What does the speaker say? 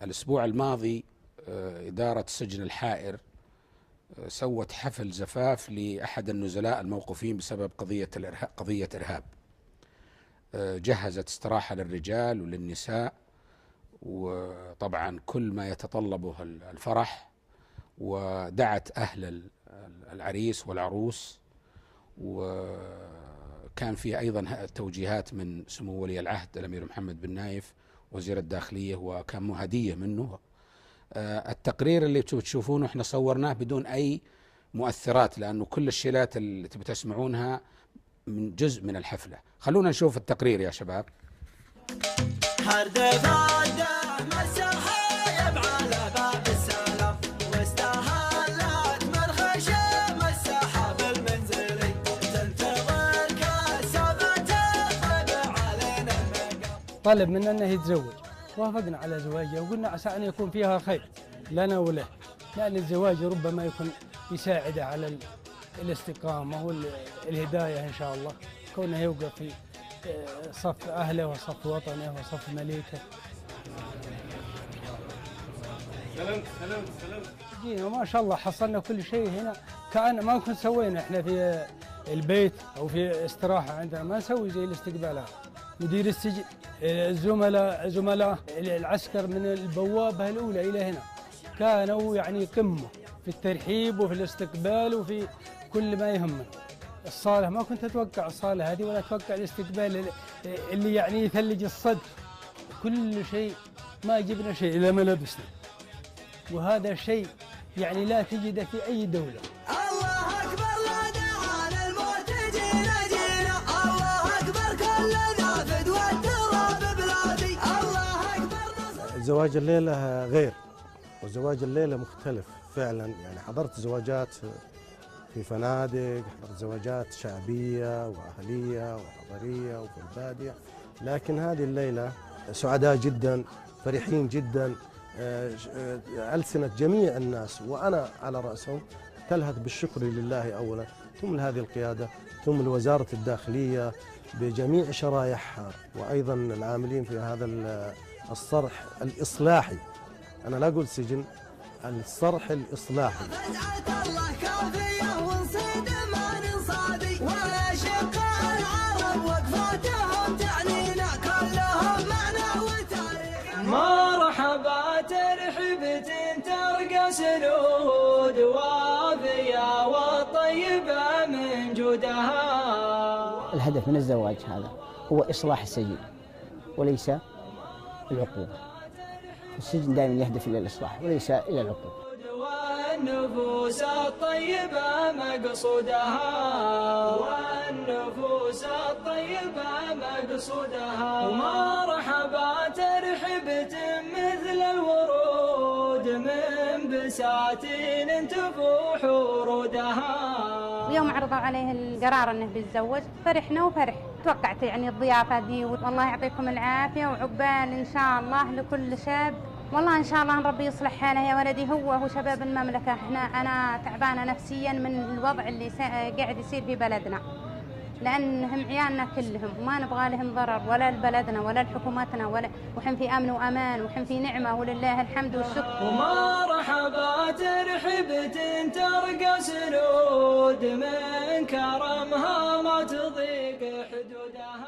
الأسبوع الماضي إدارة سجن الحائر سوت حفل زفاف لأحد النزلاء الموقوفين بسبب قضية إرهاب. جهزت استراحة للرجال وللنساء، وطبعا كل ما يتطلبه الفرح، ودعت أهل العريس والعروس، وكان في أيضا توجيهات من سمو ولي العهد الأمير محمد بن نايف وزير الداخلية، وكان هدية منه. التقرير اللي تشوفونه احنا صورناه بدون أي مؤثرات، لأنه كل الشيلات اللي بتسمعونها من جزء من الحفلة. خلونا نشوف التقرير يا شباب. طلب منا أنه يتزوج، وافقنا على زواجه وقلنا عسى أن يكون فيها خير لنا وله، لأن الزواج ربما يكون يساعده على الاستقامة والهداية إن شاء الله، كونه يوقف في صف أهله وصف وطنه وصف مليكه. سلمت جينا ما شاء الله حصلنا كل شيء هنا، كأن ما كنا سوينا احنا في البيت أو في استراحة عندنا، ما نسوي زي الاستقبالات. مدير السجن، زملاء العسكر من البوابة الأولى إلى هنا كانوا يعني قمة في الترحيب وفي الاستقبال وفي كل ما يهمنا. الصالة ما كنت أتوقع الصالة هذه ولا أتوقع الاستقبال اللي يعني يثلج الصدر. كل شيء ما جبنا شيء إلا ملابسنا، وهذا شيء يعني لا تجده في أي دولة. الله أكبر لا دعانا الموت جينا الله أكبر كلنا فدوى التراب بلادي الله أكبر. زواج الليلة غير، وزواج الليلة مختلف فعلا. يعني حضرت زواجات في فنادق، حضرت زواجات شعبية وأهلية وحضرية وفي البادية، لكن هذه الليلة سعداء جدا، فرحين جدا. ألسنة جميع الناس وأنا على رأسهم تلهث بالشكر لله أولا، ثم لهذه القيادة، ثم لوزارة الداخلية بجميع شرائحها، وأيضا العاملين في هذا الصرح الإصلاحي. أنا لا أقول سجن، الصرح الإصلاحي. مرحبا ترحبت ترقى سنود وافية والطيبة من جودها. الهدف من الزواج هذا هو إصلاح السجن وليس العقوبة. السجن دائما يهدف إلى الإصلاح وليس إلى العقوبة. والنفوس الطيبة مقصودها، والنفوس الطيبة مقصودها. ومرحبا ترحبت مثل الورود من بساتين تفوح ورودها. اليوم عرضوا عليه القرار انه بيتزوج، فرحنا وفرح. توقعت يعني الضيافة دي، والله يعطيكم العافية وعقبال ان شاء الله لكل شاب. والله ان شاء الله ان ربي يصلح حاله يا ولدي، هو شباب المملكة. انا تعبانة نفسيا من الوضع اللي قاعد يصير في بلدنا، لأنهم عيالنا كلهم وما نبغى لهم ضرر، ولا لبلدنا ولا لحكومتنا، وحن في أمن وأمان وحن في نعمة ولله الحمد والشكر. ومرحبا ترحبت ترقى سنود من كرمها ما تضيق حدودها.